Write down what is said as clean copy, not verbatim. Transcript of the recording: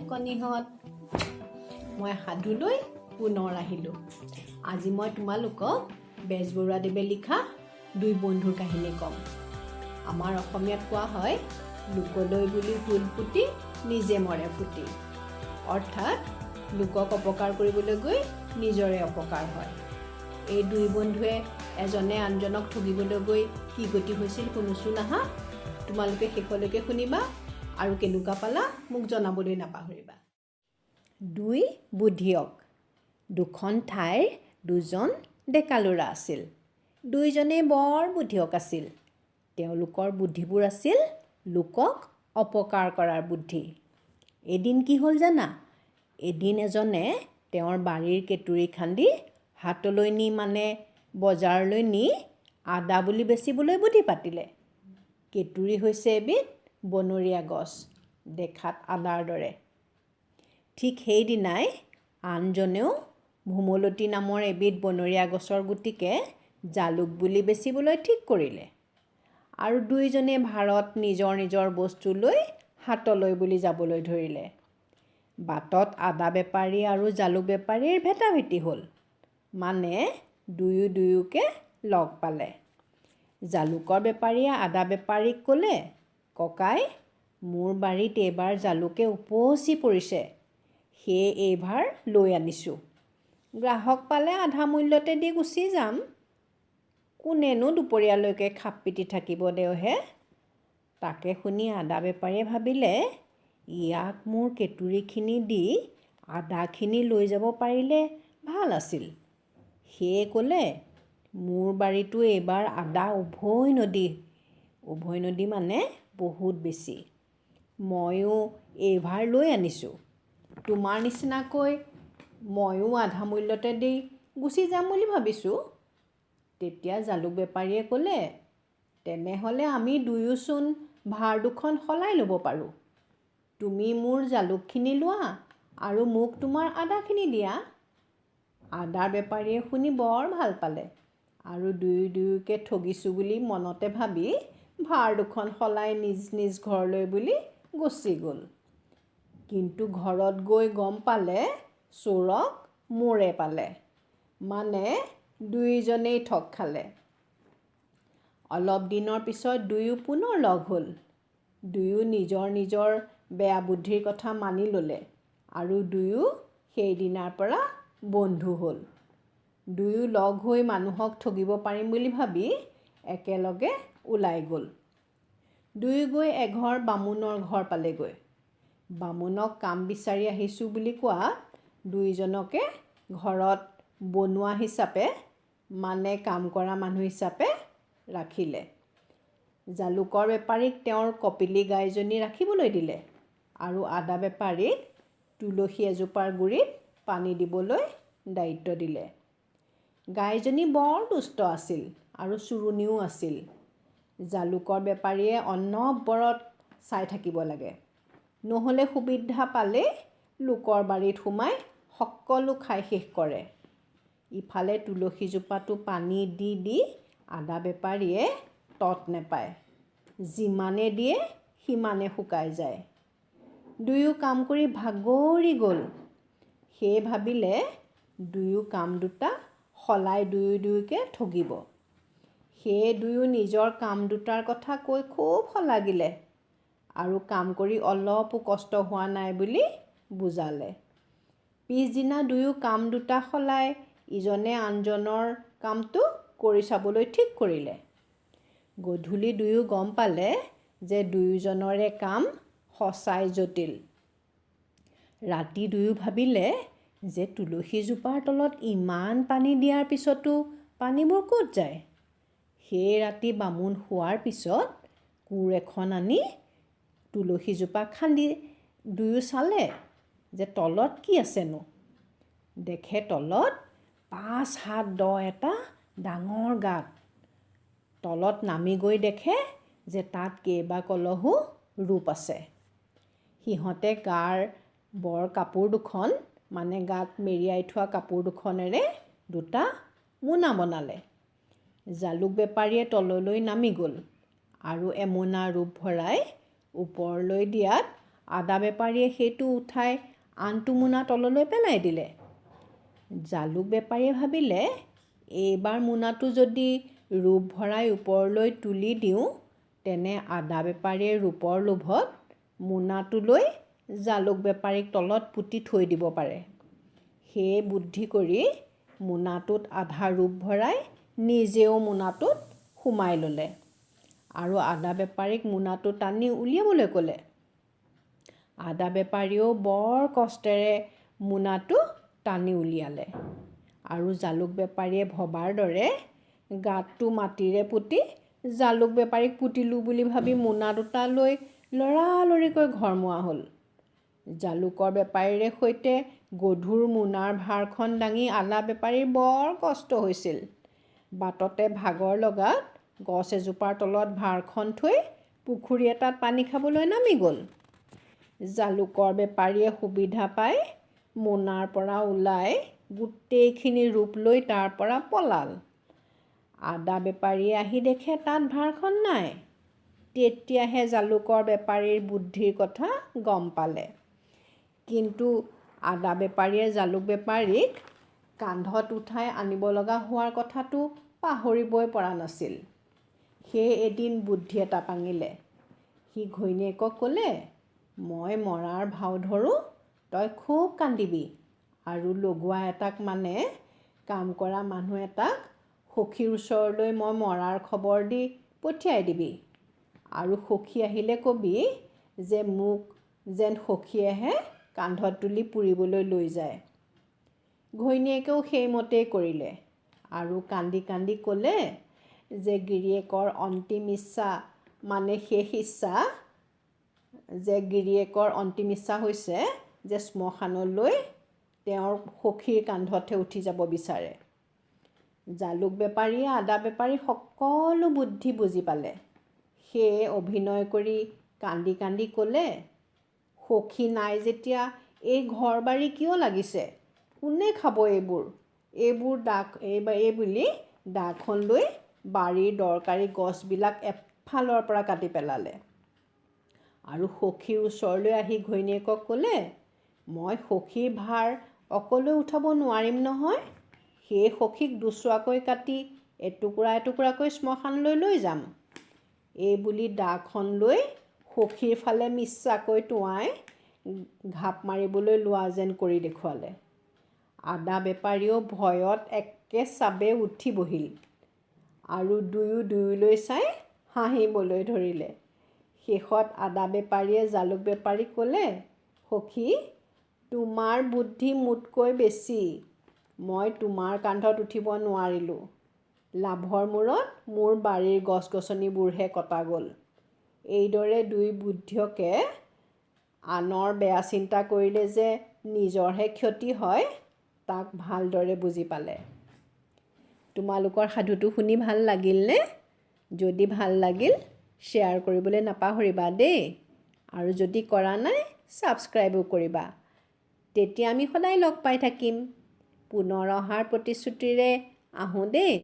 কণীহঁত মই সাধুলৈ পুনৰ আহিলোঁ। আজি মই তোমালোকক বেজবৰুৱাদেৱে লিখা দুই বন্ধুৰ কাহিনী ক'ম। আমাৰ অসমীয়াত কোৱা হয় লোকলৈ বুলি ফুল পুতি নিজে মৰে ফুটি, অৰ্থাৎ লোকক অপকাৰ কৰিবলৈ গৈ নিজৰে অপকাৰ হয়। এই দুই বন্ধুৱে এজনে আনজনক ঠগিবলৈ গৈ কি গতি হৈছিল শুনোচোন আহা। তোমালোকে শেষলৈকে শুনিবা আৰু কেনেকুৱা পালা মোক জনাবলৈ নাপাহৰিবা। দুই বুদ্ধিয়ক। দুখন ঠাইৰ দুজন ডেকা ল'ৰা আছিল। দুইজনেই বৰ বুদ্ধিয়ক আছিল। তেওঁলোকৰ বুদ্ধিবোৰ আছিল লোকক অপকাৰ কৰাৰ বুদ্ধি। এদিন কি হ'ল জানা? এদিন এজনে তেওঁৰ বাৰীৰ কেঁতুৰি খান্দি হাতলৈ নি বজাৰলৈ নি আদা বুলি বেচিবলৈ বুদ্ধি পাতিলে। কেঁতুৰি হৈছে এবিধ বনৰীয়া গছ, দেখাত আদাৰ দৰে। ঠিক সেইদিনাই আনজনেও ভোমলতি নামৰ এবিধ বনৰীয়া গছৰ গুটিকে জালুক বুলি বেচিবলৈ ঠিক কৰিলে। আৰু দুইজনে ভাৰত নিজৰ নিজৰ বস্তু লৈ হাতলৈ বুলি যাবলৈ ধৰিলে। বাটত আদা বেপাৰী আৰু জালুক বেপাৰীৰ ভেটাভেটি হ'ল। দুয়োকে লগ পালে। জালুকৰ বেপাৰীয়ে আদা বেপাৰীক ক'লে, ককাই, মোৰ বাৰীত এইবাৰ জালুকে উপচি পৰিছে, সেয়ে এইবাৰ লৈ আনিছোঁ। গ্ৰাহক পালে আধা মূল্যতে দি গুচি যাম। কোনেনো দুপৰীয়ালৈকে খাপ পিটি থাকিব দেওহে। তাকে শুনি আদা বেপাৰীয়ে ভাবিলে, ইয়াক মোৰ কেঁতুৰিখিনি দি আদাখিনি লৈ যাব পাৰিলে ভাল আছিল। সেয়ে ক'লে, মোৰ বাৰীতো এইবাৰ আদা উভৈ নদী মানে বহুত বেছি। ময়ো এইবাৰ লৈ আনিছোঁ। তোমাৰ নিচিনাকৈ ময়ো আধা মূল্যতে দি গুচি যাম বুলি ভাবিছোঁ। তেতিয়া জালুক বেপাৰীয়ে ক'লে, তেনেহ'লে আমি দুয়োচোন ভাৰ দুখন সলাই ল'ব পাৰোঁ। তুমি মোৰ জালুকখিনি লোৱা আৰু মোক তোমাৰ আদাখিনি দিয়া। আদাৰ বেপাৰীয়ে শুনি বৰ ভাল পালে আৰু দুয়োকে ঠগিছোঁ বুলি মনতে ভাবি ভাৰ দুখন সলাই নিজ নিজ ঘৰলৈ বুলি গুচি গ'ল। কিন্তু ঘৰত গৈ গম পালে চোৰক মোৰে পালে, দুয়োজনেই ঠগ খালে। অলপ দিনৰ পিছত দুয়ো পুনৰ লগ হ'ল। দুয়ো নিজৰ নিজৰ বেয়া বুদ্ধিৰ কথা মানি ল'লে আৰু দুয়ো সেইদিনাৰ পৰা বন্ধু হ'ল। দুয়ো লগ হৈ মানুহক ঠগিব পাৰিম বুলি ভাবি একেলগে ওলাই গ'ল। দুয়ো গৈ এঘৰ বামুণৰ ঘৰ পালেগৈ। বামুণক কাম বিচাৰি আহিছোঁ বুলি কোৱাত দুয়োজনকে ঘৰত বনুৱা হিচাপে কাম কৰা মানুহ হিচাপে ৰাখিলে। জালুকৰ বেপাৰীক তেওঁৰ কপিলী গাইজনী ৰাখিবলৈ দিলে আৰু আদা বেপাৰীক তুলসী এজোপাৰ গুৰিত পানী দিবলৈ দায়িত্ব দিলে। গাইজনী বৰ দুষ্ট আছিল আৰু চোৰণীও আছিল। জালুকৰ বেপাৰীয়ে অনবৰত চাই থাকিব লাগে, নহ'লে সুবিধা পালেই লোকৰ বাৰীত সোমাই সকলো খাই শেষ কৰে। ইফালে তুলসীজোপাটো পানী দি দি আদা বেপাৰীয়ে তত নেপায়। যিমানে দিয়ে সিমানে শুকাই যায়। দুয়ো কাম কৰি ভাগৰি গ'ল। সেয়ে ভাবিলে দুয়ো কাম দুটা সলাই দুয়োকে ঠগিব। সেয়ে দুয়ো নিজৰ কাম দুটাৰ কথা কৈ খুব শলাগিলে আৰু কাম কৰি অলপো কষ্ট হোৱা নাই বুলি বুজালে। পিছদিনা দুয়ো কাম দুটা সলাই ইজনে আনজনৰ কামটো কৰি চাবলৈ ঠিক কৰিলে। গধূলি দুয়ো গম পালে যে দুয়োজনৰে কাম সঁচাই জটিল। ৰাতি দুয়ো ভাবিলে যে তুলসীজোপাৰ তলত ইমান পানী দিয়াৰ পিছতো পানীবোৰ ক'ত যায়। সেই ৰাতি বামুণ শোৱাৰ পিছত কোৰ এখন আনি তুলসীজোপা খান্দি দুয়ো চালে যে তলত কি আছেনো। দেখে তলত 5 হাত দ এটা ডাঙৰ গাঁত। তলত নামি গৈ দেখে যে তাত কেইবা কলহো ৰূপ আছে। সিহঁতে গাৰ বৰ কাপোৰ দুখন গাত মেৰিয়াই থোৱা কাপোৰ দুখনেৰে দুটা মোনা বনালে। জালুক বেপাৰীয়ে তললৈ নামি গ'ল আৰু এমোনা ৰূপ ভৰাই ওপৰলৈ দিয়াত আদা বেপাৰীয়ে সেইটো উঠাই আনটো মোনা তললৈ পেলাই দিলে। জালুক বেপাৰীয়ে ভাবিলে, এইবাৰ মোনাটো যদি ৰূপ ভৰাই ওপৰলৈ তুলি দিওঁ, তেনে আদা বেপাৰীয়ে ৰূপৰ লোভত মোনাটো লৈ জালুক বেপাৰীক তলত পুতি থৈ দিব পাৰে। সেয়ে বুদ্ধি কৰি মোনাটোত আধা ৰূপ ভৰাই নিজেও মোনাটোত সোমাই ল'লে আৰু আদা বেপাৰীক মোনাটো টানি উলিয়াবলৈ ক'লে। আদা বেপাৰীয়েও বৰ কষ্টেৰে মোনাটো টানি উলিয়ালে আৰু জালুক বেপাৰীয়ে ভবাৰ দৰে গাঁতটো মাটিৰে পুতি জালুক বেপাৰীক পুতিলোঁ বুলি ভাবি মোনা দুটা লৈ লৰালৰিকৈ ঘৰমুৱা হ'ল। জালুকৰ বেপাৰীৰে সৈতে গধুৰ মোনাৰ ভাৰখন দাঙি আদা বেপাৰীৰ বৰ কষ্ট হৈছিল। বাটতে ভাগৰ লগাত গছ এজোপাৰ তলত ভাৰখন থৈ পুখুৰী এটাত পানী খাবলৈ নামি গ'ল। জালুকৰ বেপাৰীয়ে সুবিধা পাই মোনাৰ পৰা ওলাই গোটেইখিনি ৰূপ লৈ তাৰ পৰা পলাল। আদা বেপাৰীয়ে আহি দেখে তাত ভাৰখন নাই। তেতিয়াহে জালুকৰ বেপাৰীৰ বুদ্ধিৰ কথা গম পালে। কিন্তু আদা বেপাৰীয়ে জালুক বেপাৰীক কান্ধত উঠাই আনিব লগা হোৱাৰ কথাটো পাহৰিবই পৰা নাছিল। সেয়ে এদিন বুদ্ধি এটা পাঙিলে। সি ঘৈণীয়েকক ক'লে, মই মৰাৰ ভাও ধৰোঁ, তই খুব কান্দিবি আৰু লগোৱা এটাক মানে কাম কৰা মানুহ এটাক সখীৰ ওচৰলৈ মই মৰাৰ খবৰ দি পঠিয়াই দিবি আৰু সখী আহিলে কবি যে মোক যেন সখীয়েহে কান্ধত তুলি পুৰিবলৈ লৈ যায়। ঘৈণীয়েকেও সেইমতেই কৰিলে আৰু কান্দি কান্দি ক'লে যে গিৰিয়েকৰ অন্তিম ইচ্ছা মানে শেষ ইচ্ছা হৈছে যে শ্মশানলৈ তেওঁৰ সখীৰ কান্ধতহে উঠি যাব বিচাৰে। জালুক বেপাৰীয়ে আদা বেপাৰীৰ সকলো বুদ্ধি বুজি পালে। সেয়ে অভিনয় কৰি কান্দি কান্দি ক'লে, সখী নাই যেতিয়া এই ঘৰ বাৰী কিয় লাগিছে? কোনে খাব এই বুলি দাখন লৈ বাৰীৰ দৰকাৰী গছবিলাক এফালৰ পৰা কাটি পেলালে আৰু সখীৰ ওচৰলৈ আহি ঘৈণীয়েকক ক'লে, মই সখীৰ ভাৰ অকলে উঠাব নোৱাৰিম নহয়। সেই সখীক দুচোৱাকৈ কাটি এটুকুৰা এটুকুৰাকৈ শ্মশানলৈ লৈ যাম। এই বুলি দাখন লৈ সখীৰ ফালে মিছাকৈ টুৱাই ঘাপ মাৰিবলৈ লোৱা যেন কৰি দেখুৱালে। আদা বেপাৰীয়েও ভয়ত একে চাবে উঠি বহিল আৰু দুয়োলৈ চাই হাঁহিবলৈ ধৰিলে। শেষত আদা বেপাৰীয়ে জালুক বেপাৰীক ক'লে, সখী, তোমাৰ বুদ্ধি মোতকৈ বেছি। মই তোমাৰ কান্ধত উঠিব নোৱাৰিলোঁ। লাভৰ মূৰত মোৰ বাৰীৰ গছ গছনিবোৰহে কটা গ'ল। এইদৰে দুই বুদ্ধিয়কে আনৰ বেয়া চিন্তা কৰিলে যে নিজৰহে ক্ষতি হয়, তাক ভালদৰে বুজি পালে। তোমালোকৰ সাধুটো শুনি ভাল লাগিলনে? যদি ভাল লাগিল, শ্বেয়াৰ কৰিবলৈ নাপাহৰিবা দেই। আৰু যদি কৰা নাই, ছাবস্ক্ৰাইবো কৰিবা। তেতিয়া আমি সদায় লগ পাই থাকিম। পুনৰ অহাৰ প্ৰতিশ্ৰুতিৰে আহোঁ দেই।